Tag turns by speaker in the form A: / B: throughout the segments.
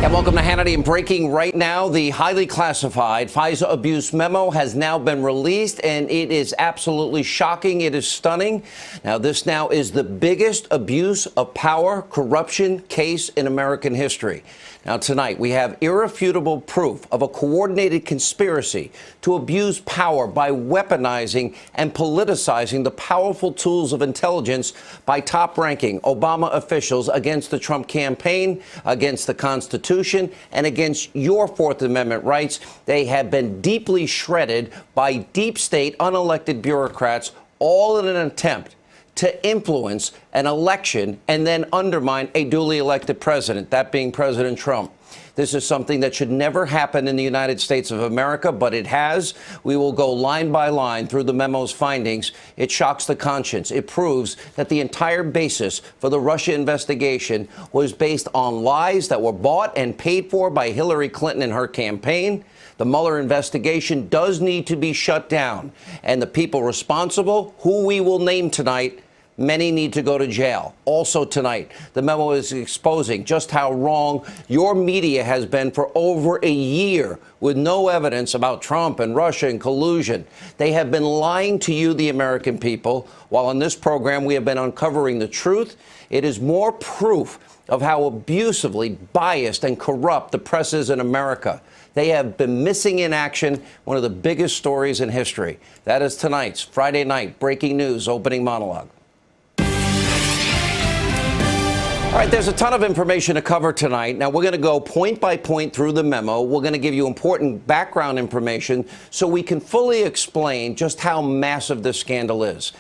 A: And welcome to Hannity. And breaking right now, the highly classified FISA abuse memo has now been released, and it is absolutely shocking. It is stunning. Now, this now is the biggest abuse of power corruption case in American history. Now, tonight, we have irrefutable proof of a coordinated conspiracy to abuse power by weaponizing and politicizing the powerful tools of intelligence by top-ranking Obama officials against the Trump campaign, against the Constitution, and against your Fourth Amendment rights. They have been deeply shredded by deep state unelected bureaucrats, all in an attempt to influence an election and then undermine a duly elected president, that being President Trump. This is something that should never happen in the United States of America, but it has. We will go line by line through the memo's findings. It shocks the conscience. It proves that the entire basis for the Russia investigation was based on lies that were bought and paid for by Hillary Clinton and her campaign. The Mueller investigation does need to be shut down, and the people responsible, who we will name tonight, many need to go to jail. Also tonight, the memo is exposing just how wrong your media has been for over a year with no evidence about Trump and Russia and collusion. They have been lying to you, the American people, while on this program we have been uncovering the truth. It is more proof of how abusively biased and corrupt the press is in America. They have been missing in action, one of the biggest stories in history. That is tonight's Friday night breaking news opening monologue. All right, there's a ton of information to cover tonight. Now, we're going to go point by point through the memo. We're going to give you important background information so we can fully explain just how massive this scandal is.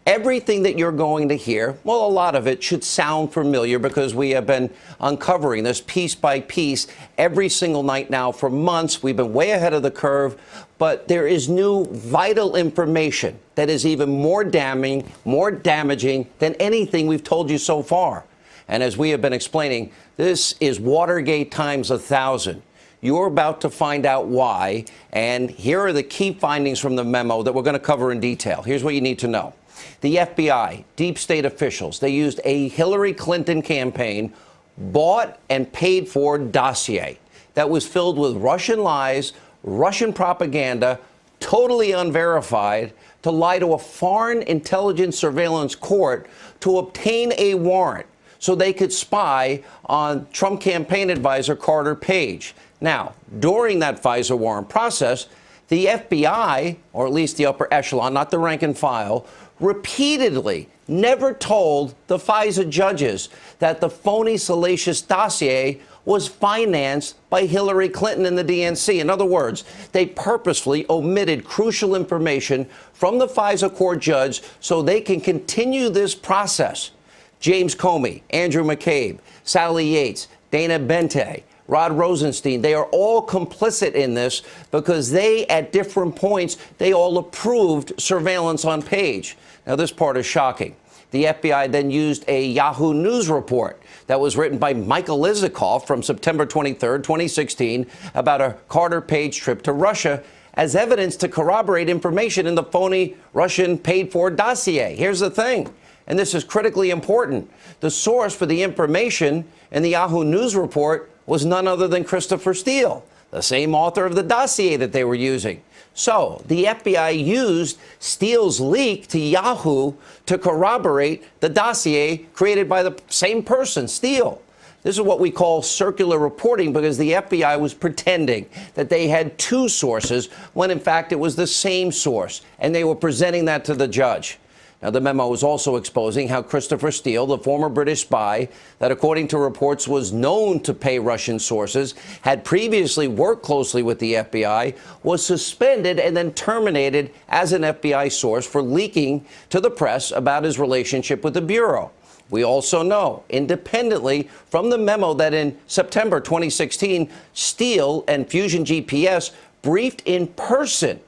A: Everything that you're going to hear, well, a lot of it should sound familiar because we have been uncovering this piece by piece every single night now for months. We've been way ahead of the curve, but there is new vital information that is even more damning, more damaging than anything we've told you so far. And as we have been explaining, this is Watergate times 1,000. You're about to find out why, and here are the key findings from the memo that we're going to cover in detail. Here's what you need to know. The FBI, deep state officials, they used a Hillary Clinton campaign, bought and paid for dossier that was filled with Russian lies, Russian propaganda, totally unverified, to lie to a foreign intelligence surveillance court to obtain a warrant so they could spy on Trump campaign advisor Carter Page. Now, during that FISA warrant process, the FBI, or at least the upper echelon, not the rank and file, repeatedly never told the FISA judges that the phony, salacious dossier was financed by Hillary Clinton and the DNC. In other words, they purposefully omitted crucial information from the FISA court judge so they can continue this process. James Comey, Andrew McCabe, Sally Yates, Dana Bente, Rod Rosenstein, they are all complicit in this because they, at different points, they all approved surveillance on Page. Now, this part is shocking. The FBI then used a Yahoo News report that was written by Michael Isikoff from September 23rd, 2016, about a Carter Page trip to Russia as evidence to corroborate information in the phony Russian paid-for dossier. Here's the thing, and this is critically important. The source for the information in the Yahoo News report was none other than Christopher Steele, the same author of the dossier that they were using. So the FBI used Steele's leak to Yahoo to corroborate the dossier created by the same person, Steele. This is what we call circular reporting because the FBI was pretending that they had two sources when in fact it was the same source, and they were presenting that to the judge. Now, the memo is also exposing how Christopher Steele, the former British spy that, according to reports, was known to pay Russian sources, had previously worked closely with the FBI, was suspended and then terminated as an FBI source for leaking to the press about his relationship with the Bureau. We also know, independently from the memo, that in September 2016, Steele and Fusion GPS briefed in person,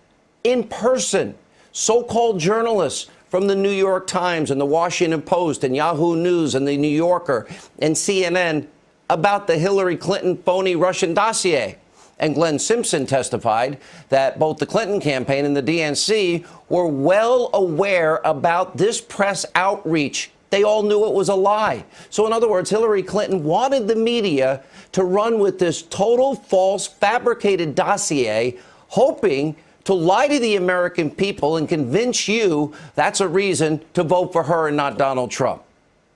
A: so-called journalists from the New York Times and the Washington Post and Yahoo News and the New Yorker and CNN about the Hillary Clinton phony Russian dossier. And Glenn Simpson testified that both the Clinton campaign and the DNC were well aware about this press outreach They all knew it was a lie. So in other words, Hillary Clinton wanted the media to run with this total false, fabricated dossier, hoping to lie to the American people and convince you that's a reason to vote for her and not Donald Trump.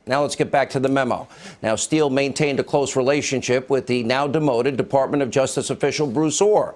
A: Now let's get back to the memo. Now, Steele maintained a close relationship with the now demoted Department of Justice official Bruce Orr.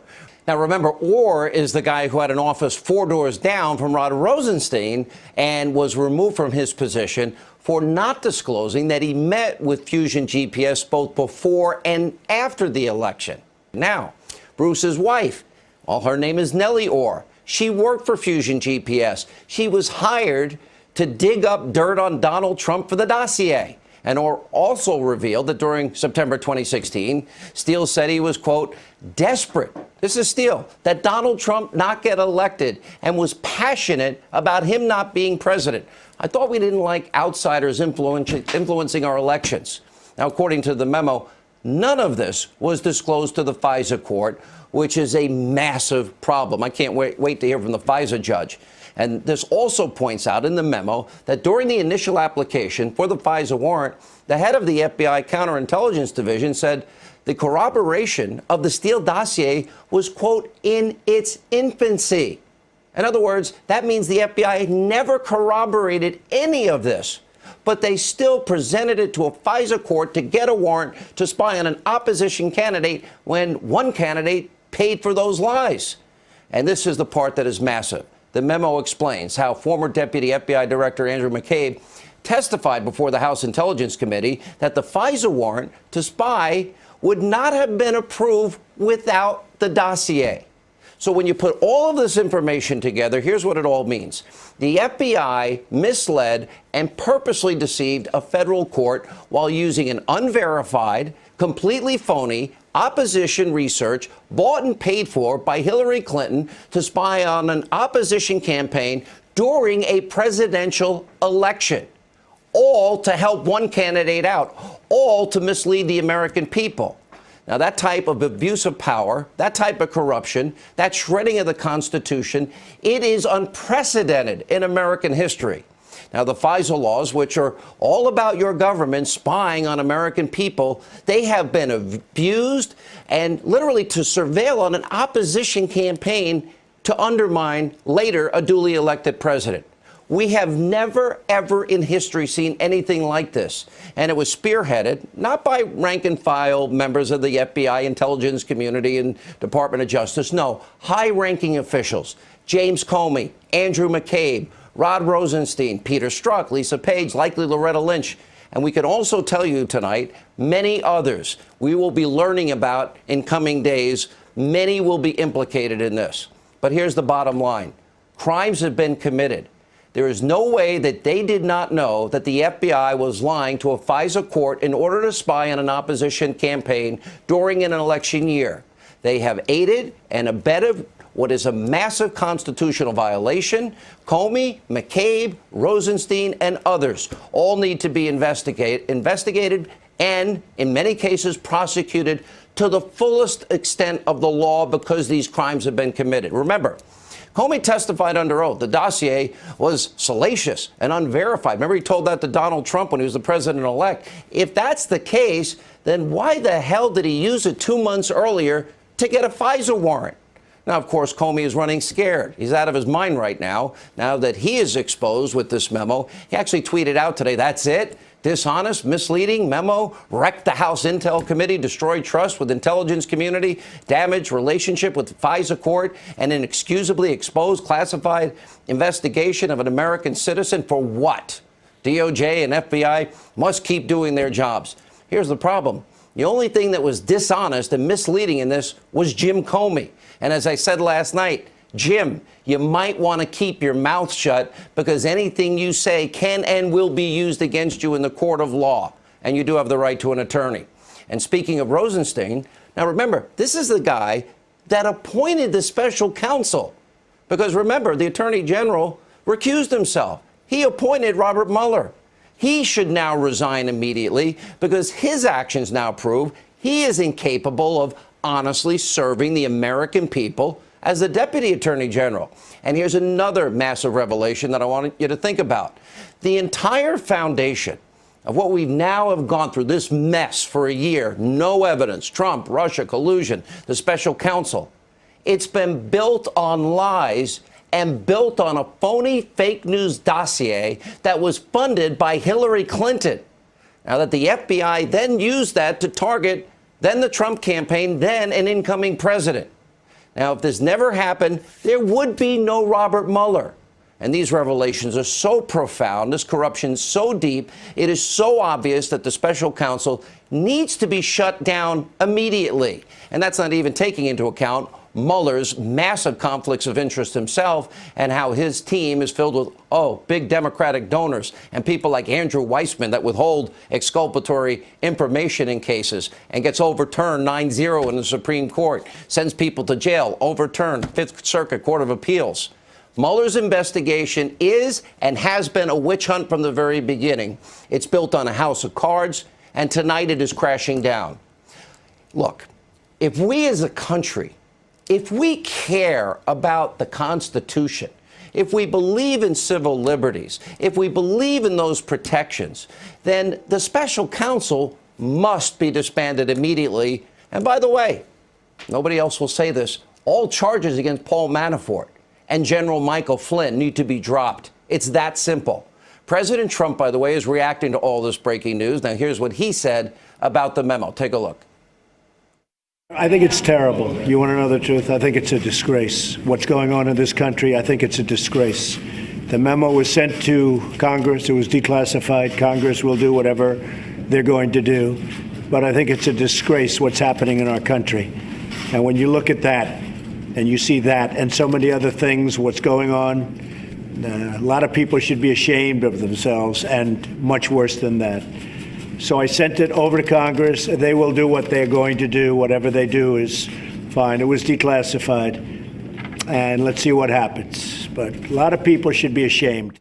A: Now, remember, Orr is the guy who had an office 4 doors down from Rod Rosenstein and was removed from his position for not disclosing that he met with Fusion GPS both before and after the election. Now, Bruce's wife, well, her name is Nellie Orr. She worked for Fusion GPS. She was hired to dig up dirt on Donald Trump for the dossier. And Orr also revealed that during September 2016, Steele said he was, quote, desperate, this is Steele, that Donald Trump not get elected and was passionate about him not being president. I thought we didn't like outsiders influencing our elections. Now, according to the memo, none of this was disclosed to the FISA court, which is a massive problem. I can't wait to hear from the FISA judge. And this also points out in the memo that during the initial application for the FISA warrant, the head of the FBI Counterintelligence Division said the corroboration of the Steele dossier was, quote, in its infancy. In other words, that means the FBI never corroborated any of this, but they still presented it to a FISA court to get a warrant to spy on an opposition candidate when one candidate paid for those lies. And this is the part that is massive. The memo explains how former Deputy FBI Director Andrew McCabe testified before the House Intelligence Committee that the FISA warrant to spy would not have been approved without the dossier. So when you put all of this information together, here's what it all means. The FBI misled and purposely deceived a federal court while using an unverified, completely phony opposition research bought and paid for by Hillary Clinton to spy on an opposition campaign during a presidential election, all to help one candidate out, all to mislead the American people. Now, that type of abuse of power, that type of corruption, that shredding of the Constitution, it is unprecedented in American history. Now, the FISA laws, which are all about your government spying on American people, they have been abused and literally to surveil on an opposition campaign to undermine later a duly elected president. We have never, ever in history seen anything like this. And it was spearheaded not by rank and file members of the FBI intelligence community and Department of Justice. No, high-ranking officials. James Comey, Andrew McCabe, Rod Rosenstein, Peter Strzok, Lisa Page, likely Loretta Lynch. And we can also tell you tonight many others we will be learning about in coming days. Many will be implicated in this. But here's the bottom line. Crimes have been committed. There is no way that they did not know that the FBI was lying to a FISA court in order to spy on an opposition campaign during an election year. They have aided and abetted what is a massive constitutional violation. Comey, McCabe, Rosenstein, and others all need to be investigated and, in many cases, prosecuted to the fullest extent of the law because these crimes have been committed. Remember, Comey testified under oath. The dossier was salacious and unverified. Remember, he told that to Donald Trump when he was the president-elect. If that's the case, then why the hell did he use it 2 months earlier to get a FISA warrant? Now, of course, Comey is running scared. He's out of his mind right now that he is exposed with this memo. He actually tweeted out today, that's it. Dishonest, misleading memo, wrecked the House Intel Committee, destroyed trust with intelligence community, damaged relationship with the FISA court, and inexcusably exposed classified investigation of an American citizen for what? DOJ and FBI must keep doing their jobs. Here's the problem. The only thing that was dishonest and misleading in this was Jim Comey. And as I said last night, Jim, you might want to keep your mouth shut because anything you say can and will be used against you in the court of law. And you do have the right to an attorney. And speaking of Rosenstein, now remember, this is the guy that appointed the special counsel. Because remember, the attorney general recused himself. He appointed Robert Mueller. He should now resign immediately because his actions now prove he is incapable of honestly serving the American people as the Deputy Attorney General. And here's another massive revelation that I want you to think about. The entire foundation of what we now have gone through, this mess for a year, no evidence, Trump, Russia, collusion, the special counsel, it's been built on lies and built on a phony fake news dossier that was funded by Hillary Clinton. Now that the FBI then used that to target then the Trump campaign, then an incoming president. Now, if this never happened, there would be no Robert Mueller. And these revelations are so profound, this corruption so deep, it is so obvious that the special counsel needs to be shut down immediately. And that's not even taking into account Mueller's massive conflicts of interest himself and how his team is filled with, big Democratic donors and people like Andrew Weissman that withhold exculpatory information in cases and gets overturned 9-0 in the Supreme Court, sends people to jail, overturned Fifth Circuit Court of Appeals. Mueller's investigation is and has been a witch hunt from the very beginning. It's built on a house of cards, and tonight it is crashing down. Look, if we as a country, if we care about the Constitution, if we believe in civil liberties, if we believe in those protections, then the special counsel must be disbanded immediately. And by the way, nobody else will say this, all charges against Paul Manafort and General Michael Flynn need to be dropped. It's that simple. President Trump, by the way, is reacting to all this breaking news. Now, here's what he said about the memo. Take a look.
B: I think it's terrible. You want to know the truth? I think it's a disgrace. What's going on in this country, I think it's a disgrace. The memo was sent to Congress. It was declassified. Congress will do whatever they're going to do. But I think it's a disgrace what's happening in our country. And when you look at that and you see that and so many other things, what's going on, a lot of people should be ashamed of themselves, and much worse than that. So I sent it over to Congress. They will do what they're going to do. Whatever they do is fine. It was declassified. And let's see what happens. But a lot of people should be ashamed.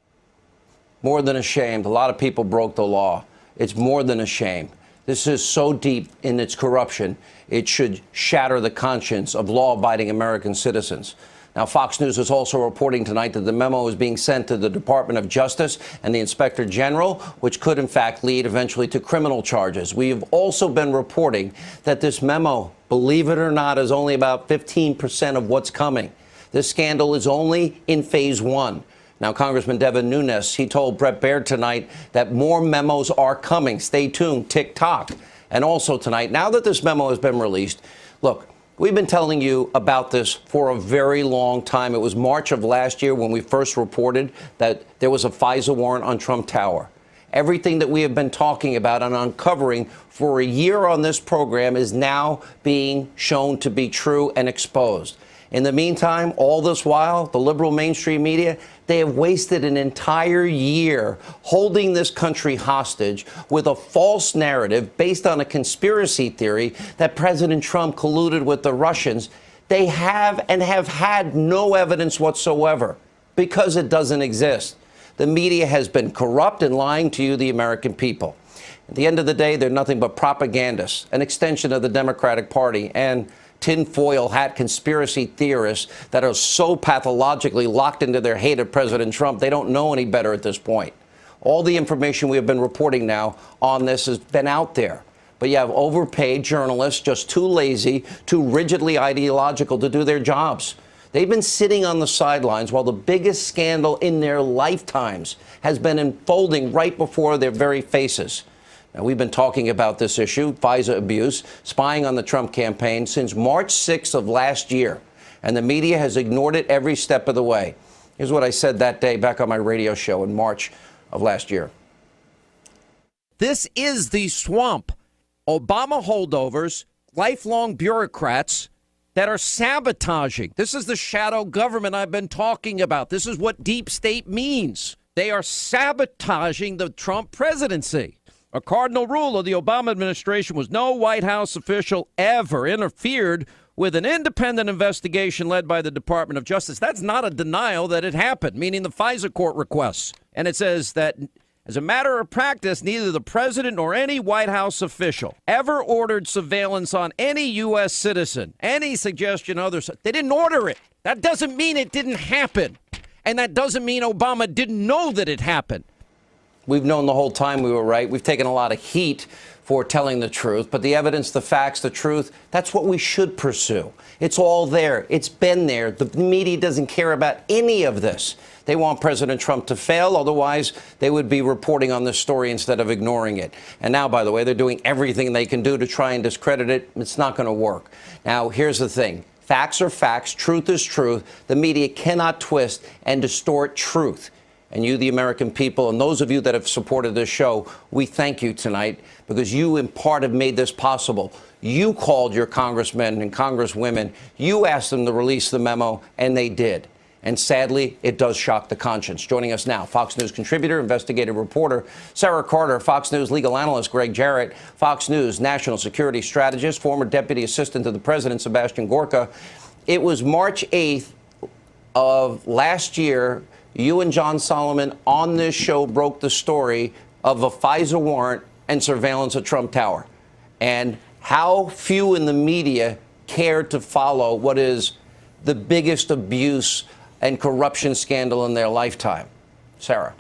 A: More than ashamed. A lot of people broke the law. It's more than a shame. This is so deep in its corruption, it should shatter the conscience of law-abiding American citizens. Now, Fox News is also reporting tonight that the memo is being sent to the Department of Justice and the Inspector General, which could, in fact, lead eventually to criminal charges. We have also been reporting that this memo, believe it or not, is only about 15% of what's coming. This scandal is only in phase one. Now, Congressman Devin Nunes, he told Brett Baird tonight that more memos are coming. Stay tuned, tick-tock. And also tonight, now that this memo has been released, look, we've been telling you about this for a very long time. It was March of last year when we first reported that there was a FISA warrant on Trump Tower. Everything that we have been talking about and uncovering for a year on this program is now being shown to be true and exposed. In the meantime, all this while, the liberal mainstream media, they have wasted an entire year holding this country hostage with a false narrative based on a conspiracy theory that President Trump colluded with the Russians. They have and have had no evidence whatsoever because it doesn't exist. The media has been corrupt and lying to you, the American people. At the end of the day, they're nothing but propagandists, an extension of the Democratic Party, and tinfoil hat conspiracy theorists that are so pathologically locked into their hate of President Trump, they don't know any better at this point. All the information we have been reporting now on this has been out there. But you have overpaid journalists, just too lazy, too rigidly ideological to do their jobs. They've been sitting on the sidelines while the biggest scandal in their lifetimes has been unfolding right before their very faces. Now, we've been talking about this issue, FISA abuse, spying on the Trump campaign, since March 6th of last year, and the media has ignored it every step of the way. Here's what I said that day back on my radio show in March of last year.
C: This is the swamp. Obama holdovers, lifelong bureaucrats that are sabotaging. This is the shadow government I've been talking about. This is what deep state means. They are sabotaging the Trump presidency. A cardinal rule of the Obama administration was no White House official ever interfered with an independent investigation led by the Department of Justice. That's not a denial that it happened, meaning the FISA court requests. And it says that as a matter of practice, neither the president nor any White House official ever ordered surveillance on any U.S. citizen. Any suggestion others, they didn't order it. That doesn't mean it didn't happen. And that doesn't mean Obama didn't know that it happened.
A: We've known the whole time we were right. We've taken a lot of heat for telling the truth, but the evidence, the facts, the truth, that's what we should pursue. It's all there. It's been there. The media doesn't care about any of this. They want President Trump to fail. Otherwise, they would be reporting on this story instead of ignoring it. And now, by the way, they're doing everything they can do to try and discredit it. It's not going to work. Now, here's the thing. Facts are facts. Truth is truth. The media cannot twist and distort truth. And you, the American people, and those of you that have supported this show, we thank you tonight because you, in part, have made this possible. You called your congressmen and congresswomen. You asked them to release the memo, and they did. And sadly, it does shock the conscience. Joining us now, Fox News contributor, investigative reporter Sarah Carter, Fox News legal analyst Greg Jarrett, Fox News national security strategist, former deputy assistant to the president Sebastian Gorka. It was March 8th of last year. You and John Solomon on this show broke the story of a FISA warrant and surveillance at Trump Tower, and how few in the media cared to follow what is the biggest abuse and corruption scandal in their lifetime. Sarah.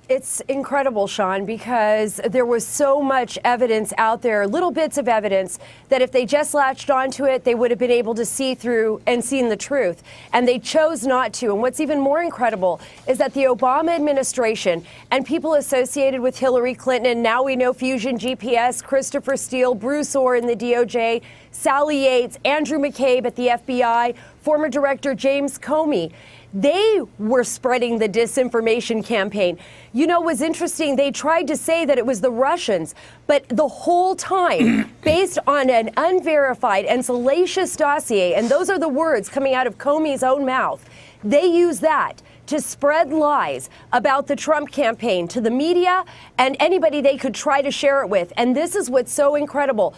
D: It's incredible, Sean, because there was so much evidence out there, little bits of evidence, that if they just latched onto it, they would have been able to see through and seen the truth. And they chose not to. And what's even more incredible is that the Obama administration and people associated with Hillary Clinton, and now we know Fusion GPS, Christopher Steele, Bruce Orr in the DOJ, Sally Yates, Andrew McCabe at the FBI, former director James Comey, they were spreading the disinformation campaign. You know, it was interesting. They tried to say that it was the Russians, but the whole time, based on an unverified and salacious dossier, and those are the words coming out of Comey's own mouth, they use that to spread lies about the Trump campaign to the media and anybody they could try to share it with. And this is what's so incredible.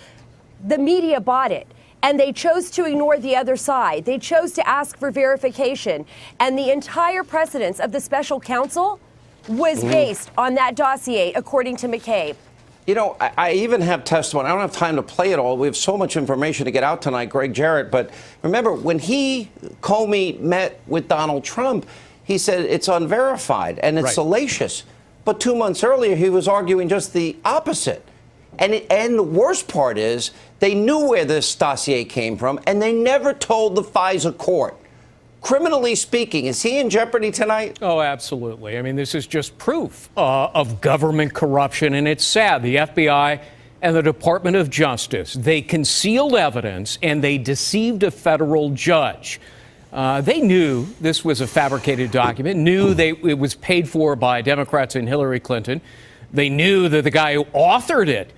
D: The media bought it. And they chose to ignore the other side. They chose to ask for verification. And the entire precedence of the special counsel was based on that dossier, according to McCabe.
A: You know, I even have testimony. I don't have time to play it all. We have so much information to get out tonight, Greg Jarrett. But remember, when Comey met with Donald Trump, he said it's unverified and it's salacious. But 2 months earlier, he was arguing just the opposite. And the worst part is they knew where this dossier came from, and they never told the FISA court. Criminally speaking, is he in jeopardy tonight?
E: Oh, absolutely. I mean, this is just proof of government corruption, and it's sad. The FBI and the Department of Justice, they concealed evidence, and they deceived a federal judge. They knew this was a fabricated document, knew it was paid for by Democrats and Hillary Clinton. They knew that the guy who authored it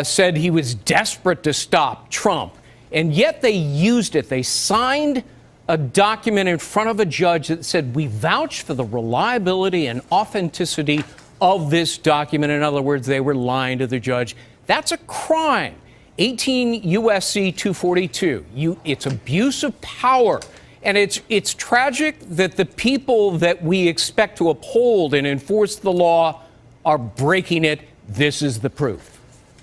E: said he was desperate to stop Trump, and yet they used it. They signed a document in front of a judge that said, we vouch for the reliability and authenticity of this document. In other words, they were lying to the judge. That's a crime. 18 U.S.C. 242. It's abuse of power. And it's tragic that the people that we expect to uphold and enforce the law are breaking it. This is the proof.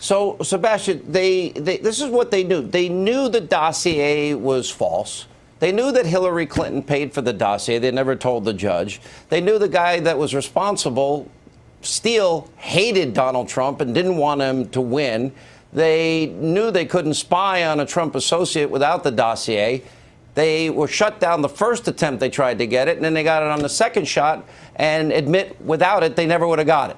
A: So, Sebastian, this is what they knew. They knew the dossier was false. They knew that Hillary Clinton paid for the dossier. They never told the judge. They knew the guy that was responsible, Steele, hated Donald Trump and didn't want him to win. They knew they couldn't spy on a Trump associate without the dossier. They were shut down the first attempt they tried to get it, and then they got it on the second shot and admit without it they never would have got it.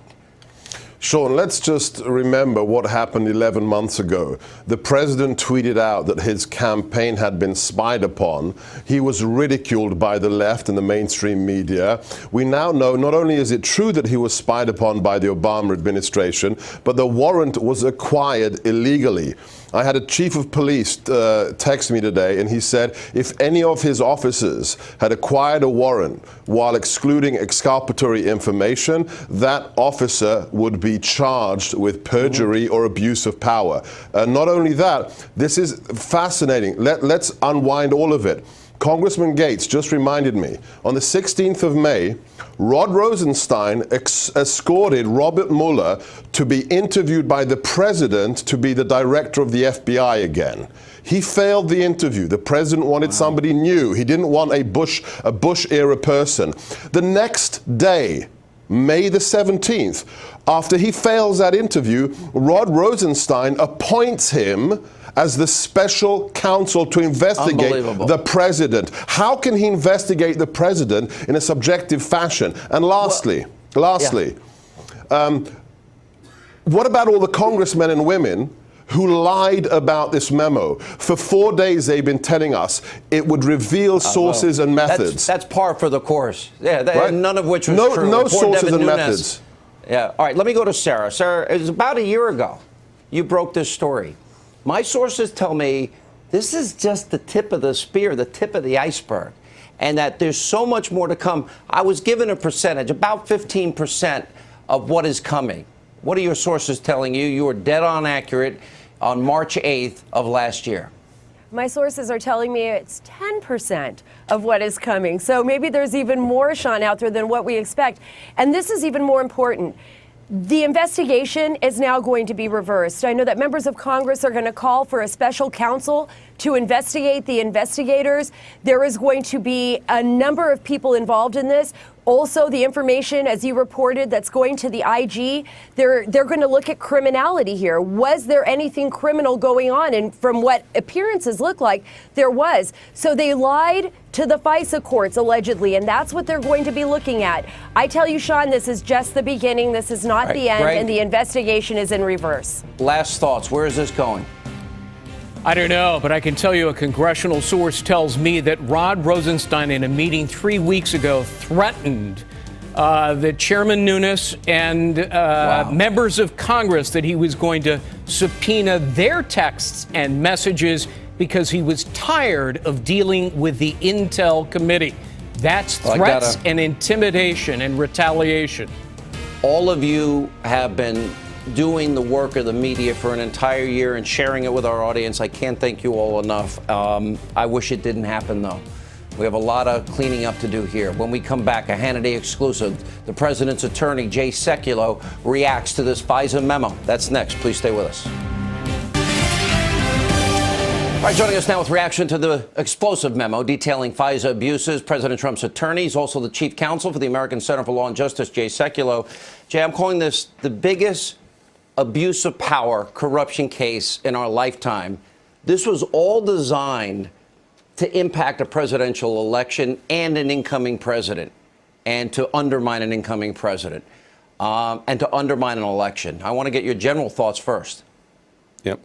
F: Sean, let's just remember what happened 11 months ago. The president tweeted out that his campaign had been spied upon. He was ridiculed by the left and the mainstream media. We now know not only is it true that he was spied upon by the Obama administration, but the warrant was acquired illegally. I had a chief of police text me today, and he said if any of his officers had acquired a warrant while excluding exculpatory information, that officer would be charged with perjury or abuse of power. Not only that, this is fascinating. Let's unwind all of it. Congressman Gates just reminded me, on the 16th of May, Rod Rosenstein escorted Robert Mueller to be interviewed by the president to be the director of the FBI again. He failed the interview. The president wanted somebody new. He didn't want a Bush-era person. The next day, May the 17th, after he fails that interview, Rod Rosenstein appoints him as the special counsel to investigate the president. How can he investigate the president in a subjective fashion? And lastly, what about all the congressmen and women who lied about this memo? For 4 days they've been telling us it would reveal sources and methods.
A: That's par for the course. Yeah,
F: right?
A: None of which was true.
F: No
A: Poor
F: sources
A: Devin
F: and
A: Nunes.
F: methods.
A: Yeah. All right, let me go to Sarah. Sarah, it was about a year ago you broke this story. My sources tell me this is just the tip of the spear, the tip of the iceberg, and that there's so much more to come. I was given a percentage, about 15% of what is coming. What are your sources telling you? You were dead on accurate on March 8th of last year.
D: My sources are telling me it's 10% of what is coming. So maybe there's even more, Sean, out there than what we expect. And this is even more important. The investigation is now going to be reversed. I know that members of Congress are going to call for a special counsel to investigate the investigators. There is going to be a number of people involved in this. Also, the information, as you reported, that's going to the IG, they're going to look at criminality here. Was there anything criminal going on? And from what appearances look like, there was. So they lied to the FISA courts, allegedly, and that's what they're going to be looking at. I tell you, Sean, this is just the beginning. This is not the end,
A: Greg,
D: and the investigation is in reverse.
A: Last thoughts. Where is this going?
E: I don't know, but I can tell you a congressional source tells me that Rod Rosenstein, in a meeting 3 weeks ago, threatened that Chairman Nunes and members of Congress that he was going to subpoena their texts and messages because he was tired of dealing with the Intel Committee. That's threats and intimidation and retaliation.
A: All of you have been doing the work of the media for an entire year and sharing it with our audience. I can't thank you all enough. I wish it didn't happen, though. We have a lot of cleaning up to do here. When we come back, a Hannity exclusive. The president's attorney, Jay Sekulow, reacts to this FISA memo. That's next. Please stay with us. All right, joining us now with reaction to the explosive memo detailing FISA abuses, President Trump's attorneys, also the chief counsel for the American Center for Law and Justice, Jay Sekulow. Jay, I'm calling this the biggest abuse of power corruption case in our lifetime. This was all designed to impact a presidential election and an incoming president, and to undermine an incoming president, and to undermine an election. I want to get your general thoughts first.
G: Yep.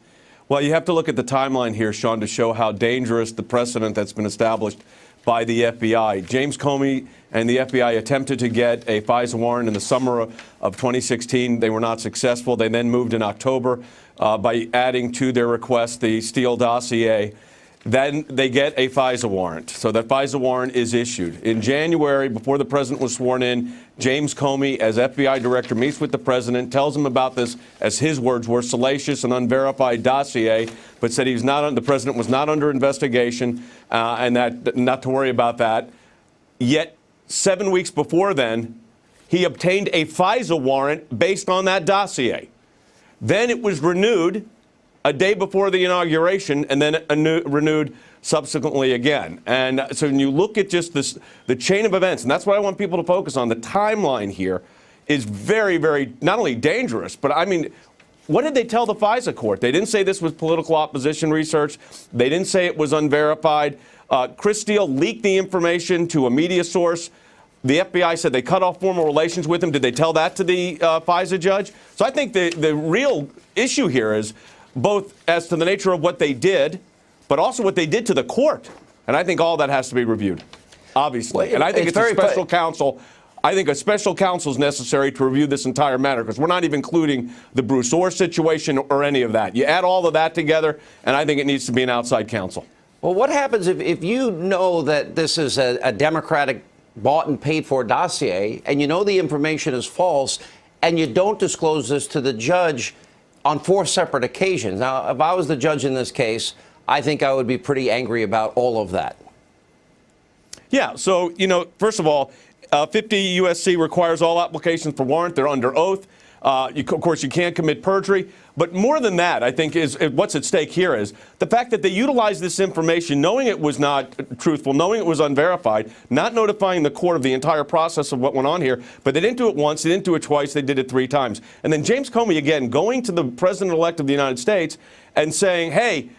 G: Well, you have to look at the timeline here, Sean, to show how dangerous the precedent that's been established by the FBI. James Comey and the FBI attempted to get a FISA warrant in the summer of 2016. They were not successful. They then moved in October by adding to their request the Steele dossier. Then they get a FISA warrant. So that FISA warrant is issued. In January, before the president was sworn in, James Comey, as FBI director, meets with the president, tells him about this, as his words were, salacious and unverified dossier, but said the president was not under investigation and that not to worry about that. Yet 7 weeks before then, he obtained a FISA warrant based on that dossier. Then it was renewed a day before the inauguration, and then renewed subsequently again. And so when you look at just this, the chain of events, and that's what I want people to focus on, the timeline here is very, very not only dangerous, but I mean, what did they tell the FISA court? They didn't say this was political opposition research. They didn't say it was unverified. Chris Steele leaked the information to a media source. The FBI said they cut off formal relations with him. Did they tell that to the FISA judge? So I think the real issue here is both as to the nature of what they did, but also what they did to the court. And I think all that has to be reviewed, obviously.
A: Well,
G: and I think it's a special counsel. I think a special counsel is necessary to review this entire matter, because we're not even including the Bruce Orr situation or any of that. You add all of that together, and I think it needs to be an outside counsel.
A: Well, what happens if you know that this is a Democratic bought and paid for dossier, and you know the information is false, and you don't disclose this to the judge on 4 separate occasions? Now, if I was the judge in this case, I think I would be pretty angry about all of that.
G: Yeah, so, first of all, 50 U.S.C. requires all applications for warrant. They're under oath. Of course, you can't commit perjury. But more than that, I think, is what's at stake here is the fact that they utilized this information, knowing it was not truthful, knowing it was unverified, not notifying the court of the entire process of what went on here. But they didn't do it once, they didn't do it twice, they did it 3 times. And then James Comey, again, going to the president-elect of the United States and saying, hey,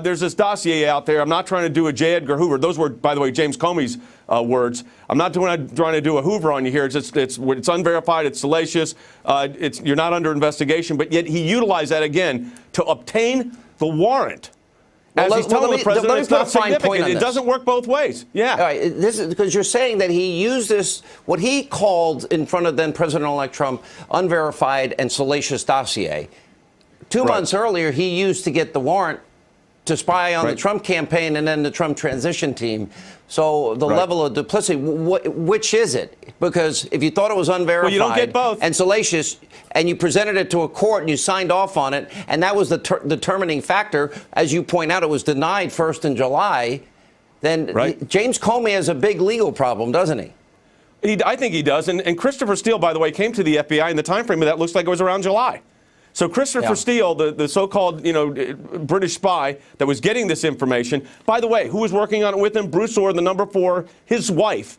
G: there's this dossier out there. I'm not trying to do a J. Edgar Hoover. Those were, by the way, James Comey's words. I'm not trying to do a Hoover on you here. It's unverified. It's salacious. You're not under investigation. But yet he utilized that again to obtain the warrant. As he's telling the president, it's not significant. It doesn't work both ways. Yeah.
A: All right. This is because you're saying that he used this, what he called in front of then President-elect Trump, unverified and salacious dossier. 2 months earlier, he used to get the warrant to spy on the Trump campaign and then the Trump transition team. So the level of duplicity, which is it? Because if you thought it was unverified,
G: well, you don't get both,
A: and salacious, and you presented it to a court and you signed off on it, and that was the determining factor, as you point out, it was denied first in July, then James Comey has a big legal problem, doesn't he?
G: I think he does. And Christopher Steele, by the way, came to the FBI in the time frame of that looks like it was around July. So Christopher Steele, the so-called, British spy that was getting this information, by the way, who was working on it with him? Bruce Orr, the number 4, his wife,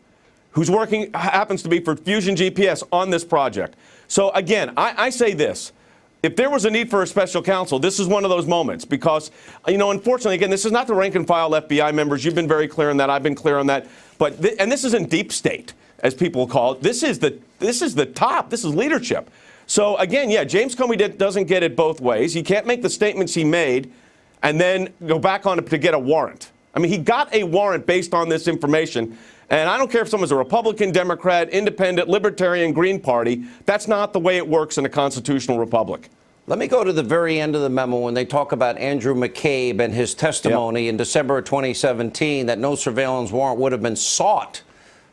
G: who's working, happens to be for Fusion GPS on this project. So again, I say this. If there was a need for a special counsel, this is one of those moments because, unfortunately, again, this is not the rank and file FBI members. You've been very clear on that. I've been clear on that. But and this isn't deep state, as people call it. This is the top. This is leadership. So, again, James Comey doesn't get it both ways. He can't make the statements he made and then go back on it to get a warrant. I mean, he got a warrant based on this information. And I don't care if someone's a Republican, Democrat, Independent, Libertarian, Green Party. That's not the way it works in a constitutional republic.
A: Let me go to the very end of the memo when they talk about Andrew McCabe and his testimony in December of 2017 that no surveillance warrant would have been sought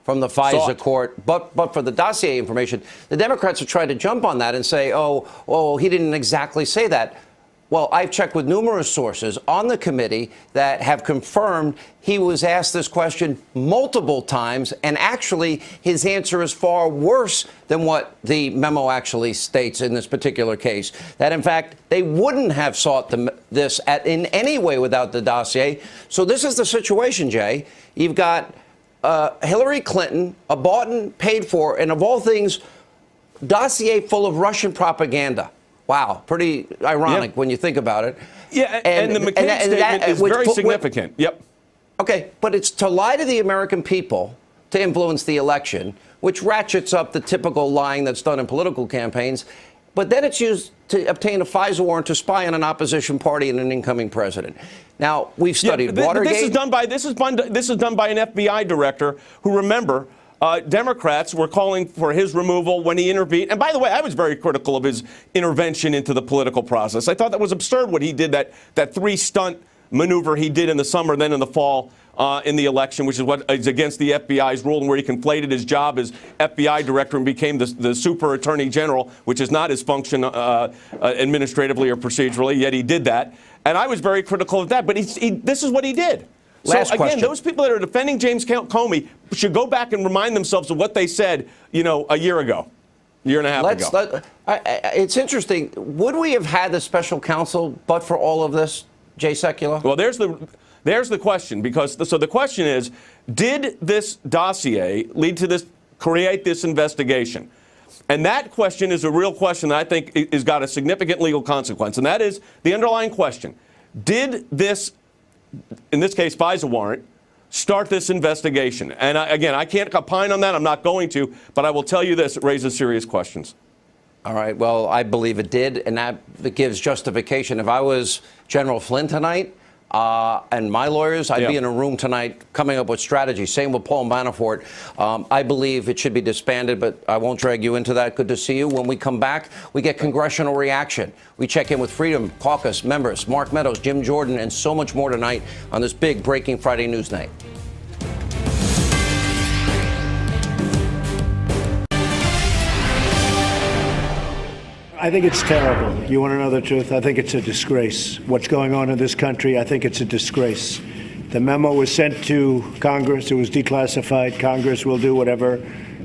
A: from the FISA court, but for the dossier information. The Democrats have tried to jump on that and say, oh, he didn't exactly say that. Well, I've checked with numerous sources on the committee that have confirmed he was asked this question multiple times, and actually his answer is far worse than what the memo actually states in this particular case. That, in fact, they wouldn't have sought this in any way without the dossier. So this is the situation, Jay. You've got Hillary Clinton, a bought and paid for, and of all things, dossier full of Russian propaganda. Wow, pretty ironic when you think about it.
G: Yeah, and the McCabe statement is very significant.
A: Okay, but it's to lie to the American people to influence the election, which ratchets up the typical lying that's done in political campaigns. But then it's used to obtain a FISA warrant to spy on an opposition party and an incoming president. Now, we've studied Watergate.
G: This is done by an FBI director who, remember, Democrats were calling for his removal when he intervened. And by the way, I was very critical of his intervention into the political process. I thought that was absurd what he did, that 3-stunt maneuver he did in the summer, then in the fall in the election, which is what is against the FBI's rule, and where he conflated his job as FBI director and became the super attorney general, which is not his function administratively or procedurally, yet he did that. And I was very critical of that, but this is what he did.
A: Last question.
G: Those people that are defending James Comey should go back and remind themselves of what they said, a year ago, year and a half ago.
A: It's interesting. Would we have had the special counsel but for all of this, Jay Sekulow?
G: Well, there's the question, because the question is, did this dossier lead to create this investigation? And that question is a real question that I think has got a significant legal consequence, and that is the underlying question. Did this, in this case, FISA warrant, start this investigation? And again, I can't opine on that. I'm not going to, but I will tell you this, it raises serious questions.
A: All right. Well, I believe it did, and that gives justification. If I was General Flynn tonight and my lawyers, I'd be in a room tonight coming up with strategy. Same with Paul Manafort. I believe it should be disbanded, but I won't drag you into that. Good to see you. When we come back, we get congressional reaction. We check in with Freedom Caucus members, Mark Meadows, Jim Jordan, and so much more tonight on this big Breaking Friday News Night.
B: I think it's terrible. You want to know the truth? I think it's a disgrace. What's going on in this country, I think it's a disgrace. The memo was sent to Congress. It was declassified. Congress will do whatever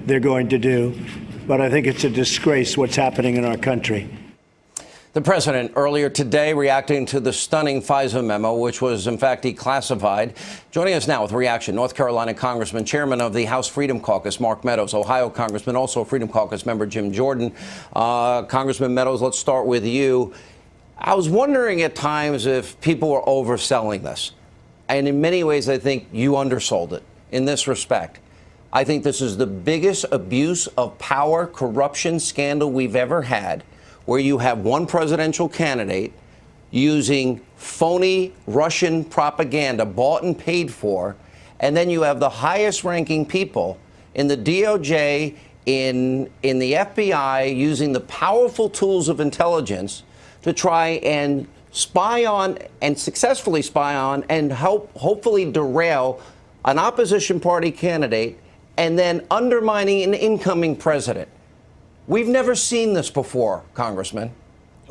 B: they're going to do. but I think it's a disgrace what's happening in our country.
A: The president earlier today reacting to the stunning FISA memo, which was in fact declassified. Joining us now with reaction, North Carolina Congressman, chairman of the House Freedom Caucus, Mark Meadows, Ohio Congressman, also Freedom Caucus member Jim Jordan. Congressman Meadows, let's start with you. I was wondering at times if people were overselling this. And in many ways, I think you undersold it in this respect. I think this is the biggest abuse of power, corruption scandal we've ever had, where you have one presidential candidate using phony Russian propaganda bought and paid for, and then you have the highest ranking people in the DOJ, in the FBI, using the powerful tools of intelligence to try and spy on and successfully spy on and hopefully derail an opposition party candidate and then undermining an incoming president. We've never seen this before, Congressman.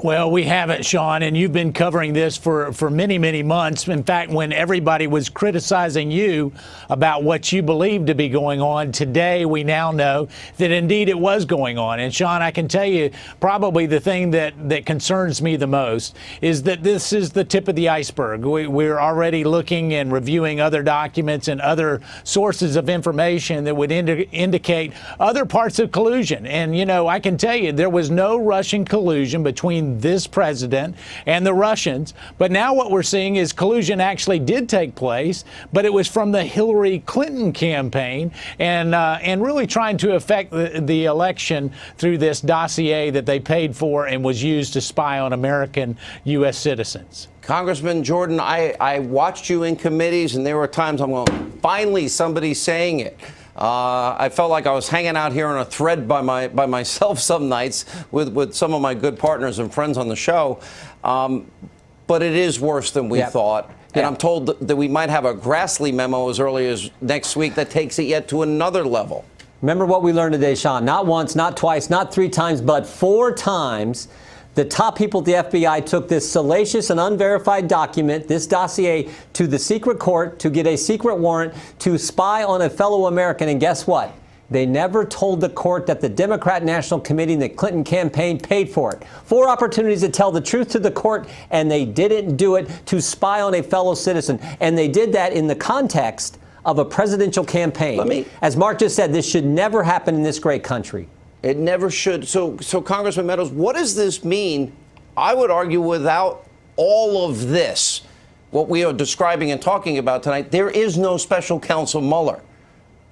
H: Well, we haven't, Sean, and you've been covering this for many, many months. In fact, when everybody was criticizing you about what you believed to be going on, today we now know that indeed it was going on. And, Sean, I can tell you probably the thing that concerns me the most is that this is the tip of the iceberg. We're already looking and reviewing other documents and other sources of information that would indicate other parts of collusion. And, you know, I can tell you there was no Russian collusion between this president and the Russians. But now what we're seeing is collusion actually did take place, but it was from the Hillary Clinton campaign and really trying to affect the election through this dossier that they paid for and was used to spy on American U.S. citizens.
A: Congressman Jordan, I watched you in committees, and there were times I'm going, finally somebody's saying it. I felt like I was hanging out here on a thread by myself some nights with some of my good partners and friends on the show. But it is worse than we thought. And I'm told that we might have a Grassley memo as early as next week that takes it yet to another level.
I: Remember what we learned today, Sean. Not once, not twice, not 3 times, but 4 times. The top people at the FBI took this salacious and unverified document, this dossier, to the secret court to get a secret warrant to spy on a fellow American. And guess what? They never told the court that the Democrat National Committee and the Clinton campaign paid for it. 4 opportunities to tell the truth to the court, and they didn't do it to spy on a fellow citizen. And they did that in the context of a presidential campaign. As Mark just said, this should never happen in this great country.
A: It never should. So Congressman Meadows, what does this mean? I would argue without all of this, what we are describing and talking about tonight, there is no special counsel Mueller.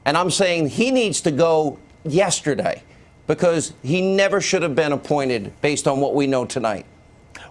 A: And I'm saying he needs to go yesterday because he never should have been appointed based on what we know tonight.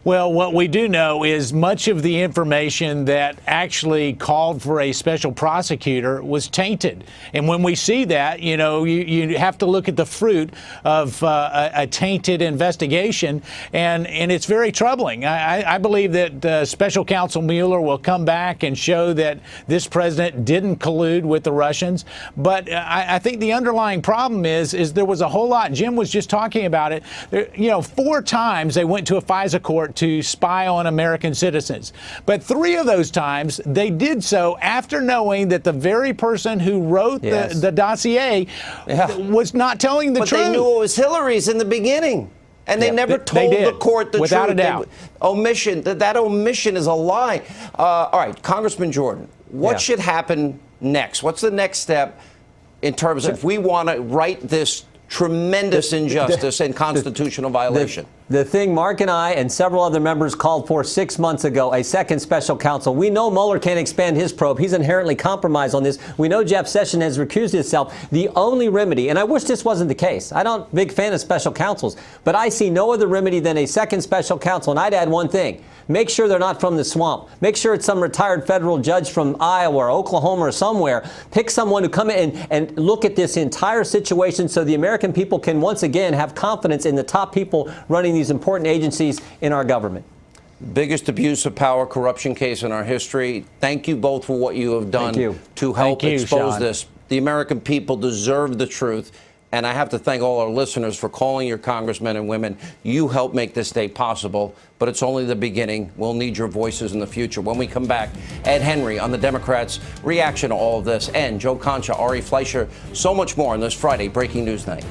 H: Well, what we do know is much of the information that actually called for a special prosecutor was tainted. And when we see that, you know, you have to look at the fruit of a tainted investigation. And it's very troubling. I believe that Special Counsel Mueller will come back and show that this president didn't collude with the Russians. But I think the underlying problem is there was a whole lot. Jim was just talking about it. You know, 4 times they went to a FISA court to spy on American citizens. But 3 of those times they did so after knowing that the very person who wrote the dossier was not telling the truth.
A: But they knew it was Hillary's in the beginning. And they never told the court the truth.
H: Without a doubt.
A: Omission, that omission is a lie. All right, Congressman Jordan, what should happen next? What's the next step in terms of if we want to right this tremendous injustice and constitutional violation?
I: The thing Mark and I and several other members called for 6 months ago, a second special counsel. We know Mueller can't expand his probe. He's inherently compromised on this. We know Jeff Sessions has recused himself. The only remedy, and I wish this wasn't the case. I'm not a big fan of special counsels, but I see no other remedy than a second special counsel. And I'd add one thing. Make sure they're not from the swamp. Make sure it's some retired federal judge from Iowa or Oklahoma or somewhere. Pick someone to come in and look at this entire situation so the American people can once again have confidence in the top people running these important agencies in our government.
A: Biggest abuse of power corruption case in our history. Thank you both for what you have done to help expose this. The American people deserve the truth. And I have to thank all our listeners for calling your congressmen and women. You helped make this day possible, but it's only the beginning. We'll need your voices in the future. When we come back, Ed Henry on the Democrats' reaction to all of this, and Joe Concha, Ari Fleischer, so much more on this Friday Breaking News Night.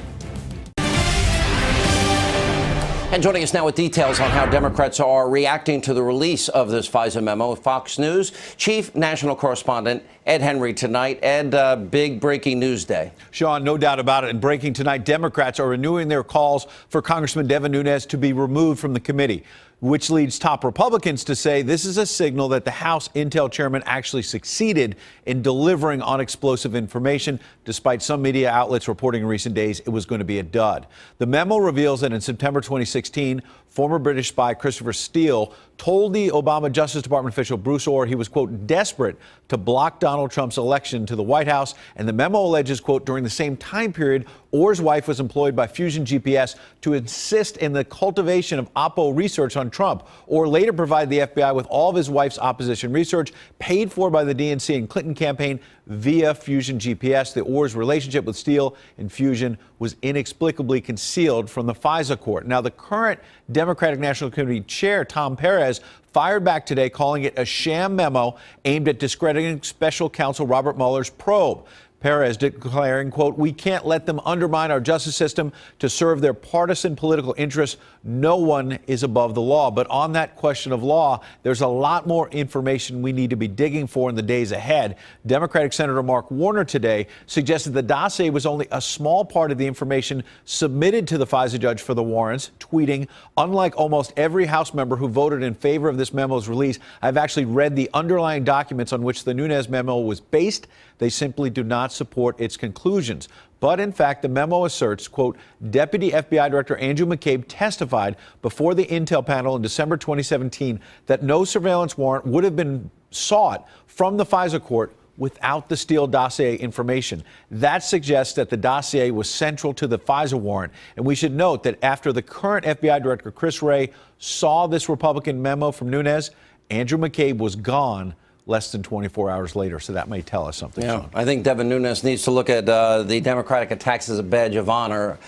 A: And joining us now with details on how Democrats are reacting to the release of this FISA memo, Fox News Chief National Correspondent Ed Henry tonight. Ed, big breaking news day.
J: Sean, no doubt about it. And breaking tonight, Democrats are renewing their calls for Congressman Devin Nunes to be removed from the committee, which leads top Republicans to say this is a signal that the House Intel chairman actually succeeded in delivering on explosive information, despite some media outlets reporting in recent days it was going to be a dud. The memo reveals that in September 2016, former British spy Christopher Steele told the Obama Justice Department official Bruce Orr he was, quote, desperate to block Donald Trump's election to the White House. And the memo alleges, quote, during the same time period, Orr's wife was employed by Fusion GPS to assist in the cultivation of Oppo research on Trump. Orr later provided the FBI with all of his wife's opposition research, paid for by the DNC and Clinton campaign via Fusion GPS. The Orr's relationship with Steele and Fusion was inexplicably concealed from the FISA court. Now, the current Democratic National Committee chair, Tom Perez, fired back today, calling it a sham memo aimed at discrediting special counsel Robert Mueller's probe. Perez declaring, quote, we can't let them undermine our justice system to serve their partisan political interests. No one is above the law. But on that question of law, there's a lot more information we need to be digging for in the days ahead. Democratic Senator Mark Warner today suggested the dossier was only a small part of the information submitted to the FISA judge for the warrants, tweeting, unlike almost every House member who voted in favor of this memo's release, I've actually read the underlying documents on which the Nunes memo was based. They simply do not support its conclusions. But in fact, the memo asserts, quote, Deputy FBI Director Andrew McCabe testified before the Intel panel in December 2017 that no surveillance warrant would have been sought from the FISA court without the Steele dossier information. That suggests that the dossier was central to the FISA warrant. And we should note that after the current FBI Director Chris Wray saw this Republican memo from Nunes, Andrew McCabe was gone less than 24 hours later. So that may tell us something.
A: Yeah,
J: Sean.
A: I think Devin Nunes needs to look at the Democratic attacks as a badge of honor.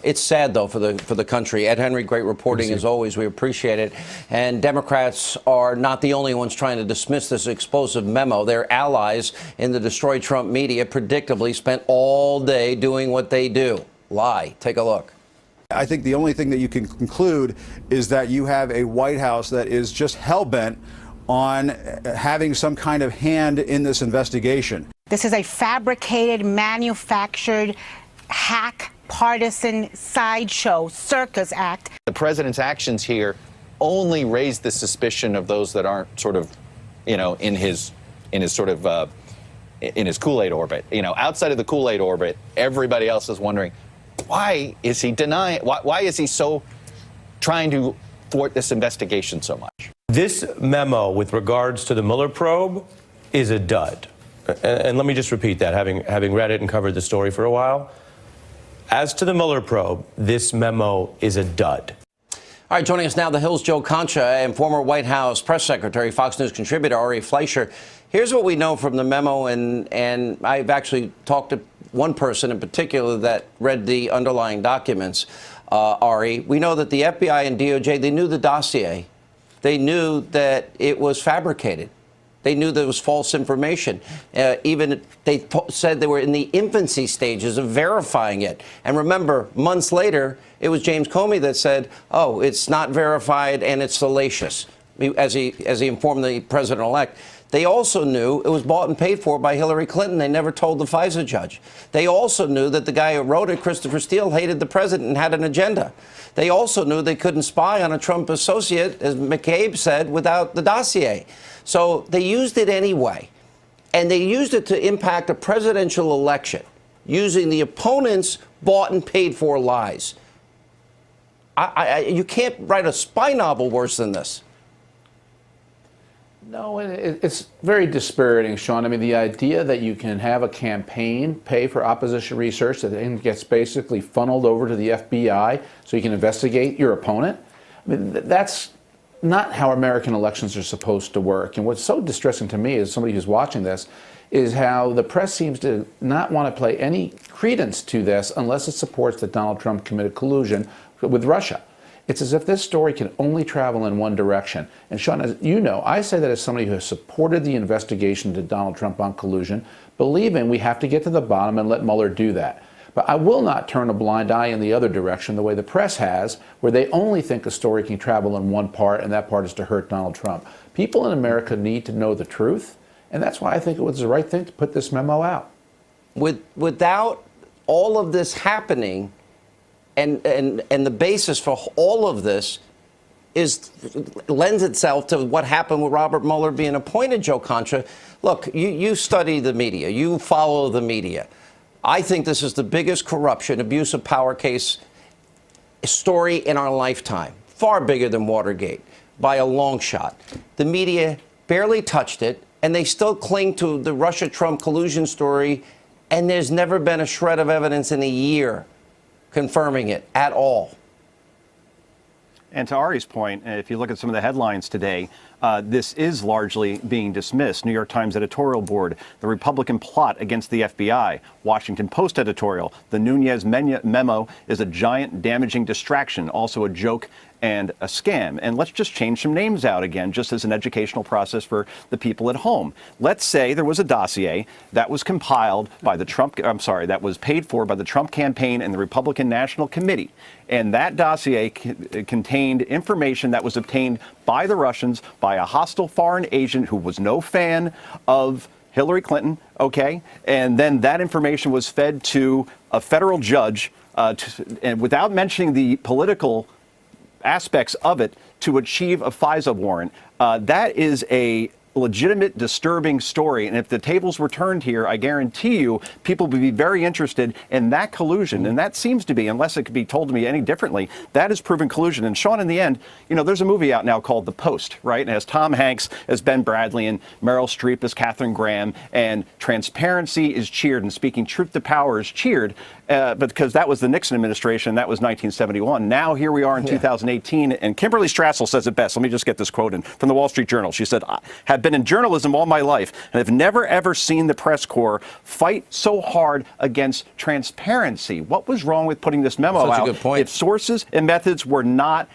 A: It's sad, though, for the country. Ed Henry, great reporting as always. We appreciate it. And Democrats are not the only ones trying to dismiss this explosive memo. Their allies in the Destroy Trump media predictably spent all day doing what they do. Lie. Take a look.
K: I think the only thing that you can conclude is that you have a White House that is just hell-bent on having some kind of hand in this investigation.
L: This is a fabricated, manufactured, hack, partisan sideshow, circus act.
M: The president's actions here only raise the suspicion of those that aren't sort of, in his Kool-Aid orbit. Outside of the Kool-Aid orbit, everybody else is wondering, why is he denying? Why is he so trying to thwart this investigation so much?
N: This memo with regards to the Mueller probe is a dud. And let me just repeat that, having read it and covered the story for a while. As to the Mueller probe, this memo is a dud.
A: All right, joining us now, the Hill's Joe Concha and former White House press secretary, Fox News contributor Ari Fleischer. Here's what we know from the memo, and I've actually talked to one person in particular that read the underlying documents, Ari. We know that the FBI and DOJ, they knew the dossier. They knew that it was fabricated. They knew there was false information. Even they said they were in the infancy stages of verifying it. And remember, months later, it was James Comey that said, oh, it's not verified and it's salacious, as he informed the president-elect. They also knew it was bought and paid for by Hillary Clinton. They never told the FISA judge. They also knew that the guy who wrote it, Christopher Steele, hated the president and had an agenda. They also knew they couldn't spy on a Trump associate, as McCabe said, without the dossier. So they used it anyway. And they used it to impact a presidential election using the opponent's bought and paid for lies. You can't write a spy novel worse than this.
O: No, it's very dispiriting, Sean. I mean, the idea that you can have a campaign pay for opposition research that then gets basically funneled over to the FBI so you can investigate your opponent. I mean, that's not how American elections are supposed to work. And what's so distressing to me as somebody who's watching this is how the press seems to not want to play any credence to this unless it supports that Donald Trump committed collusion with Russia. It's as if this story can only travel in one direction. And Sean, as you know, I say that as somebody who has supported the investigation to Donald Trump on collusion, believing we have to get to the bottom and let Mueller do that. But I will not turn a blind eye in the other direction the way the press has, where they only think a story can travel in one part, and that part is to hurt Donald Trump. People in America need to know the truth, and that's why I think it was the right thing to put this memo out.
A: Without all of this happening, and the basis for all of this lends itself to what happened with Robert Mueller being appointed, Joe Contra. Look, you study the media, you follow the media. I think this is the biggest corruption, abuse of power case story in our lifetime, far bigger than Watergate by a long shot. The media barely touched it, and they still cling to the Russia-Trump collusion story, and there's never been a shred of evidence in a year confirming it at all.
P: And to Ari's point, if you look at some of the headlines today, this is largely being dismissed. New York Times editorial board, the Republican plot against the FBI. Washington Post editorial, the Nunes memo is a giant damaging distraction, also a joke and a scam. And let's just change some names out again, just as an educational process for the people at home. Let's say there was a dossier that was compiled by that was paid for by the Trump campaign and the Republican National Committee. And that dossier contained information that was obtained by the Russians, by a hostile foreign agent who was no fan of Hillary Clinton, okay? And then that information was fed to a federal judge, and without mentioning the political aspects of it, to achieve a FISA warrant. That is a legitimate, disturbing story. And if the tables were turned here, I guarantee you people would be very interested in that collusion. And that seems to be, unless it could be told to me any differently, that is proven collusion. And Sean, in the end, there's a movie out now called The Post, right? And it has Tom Hanks as Ben Bradley and Meryl Streep as Katharine Graham. And transparency is cheered and speaking truth to power is cheered. But because that was the Nixon administration, that was 1971. Now here we are in 2018, and Kimberly Strassel says it best. Let me just get this quote in from the Wall Street Journal. She said, "I have been in journalism all my life, and have never ever seen the press corps fight so hard against transparency." What was wrong with putting this memo out?
A: Such a good point.
P: If sources and methods were not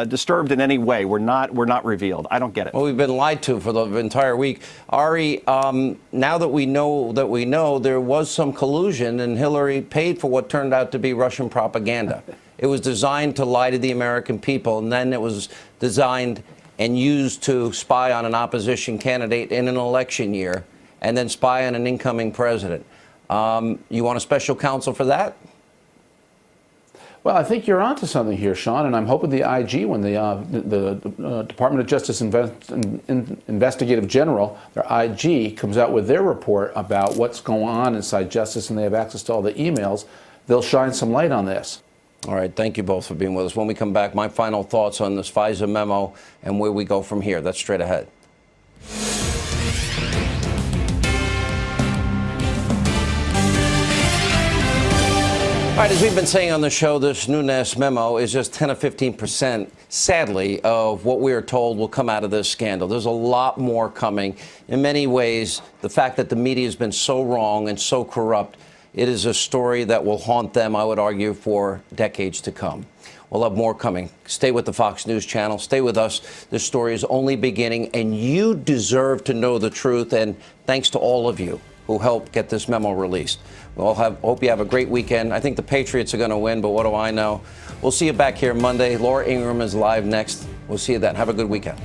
P: disturbed in any way, were not revealed. I don't get it.
A: Well, we've been lied to for the entire week. Ari, now that we know there was some collusion, and Hillary paid for what turned out to be Russian propaganda. It was designed to lie to the American people, and then it was designed and used to spy on an opposition candidate in an election year, and then spy on an incoming president. You want a special counsel for that?
O: Well, I think you're onto something here, Sean, and I'm hoping the IG, when the Department of Justice Investigative General, their IG, comes out with their report about what's going on inside Justice, and they have access to all the emails, they'll shine some light on this.
A: All right, thank you both for being with us. When we come back, my final thoughts on this FISA memo and where we go from here. That's straight ahead. All right, as we've been saying on the show, this Nunes memo is just 10 or 15%, sadly, of what we are told will come out of this scandal. There's a lot more coming. In many ways, the fact that the media has been so wrong and so corrupt, it is a story that will haunt them, I would argue, for decades to come. We'll have more coming. Stay with the Fox News channel. Stay with us. This story is only beginning, and you deserve to know the truth. And thanks to all of you who helped get this memo released. Hope you have a great weekend. I think the Patriots are going to win, but what do I know? We'll see you back here Monday. Laura Ingraham is live next. We'll see you then. Have a good weekend.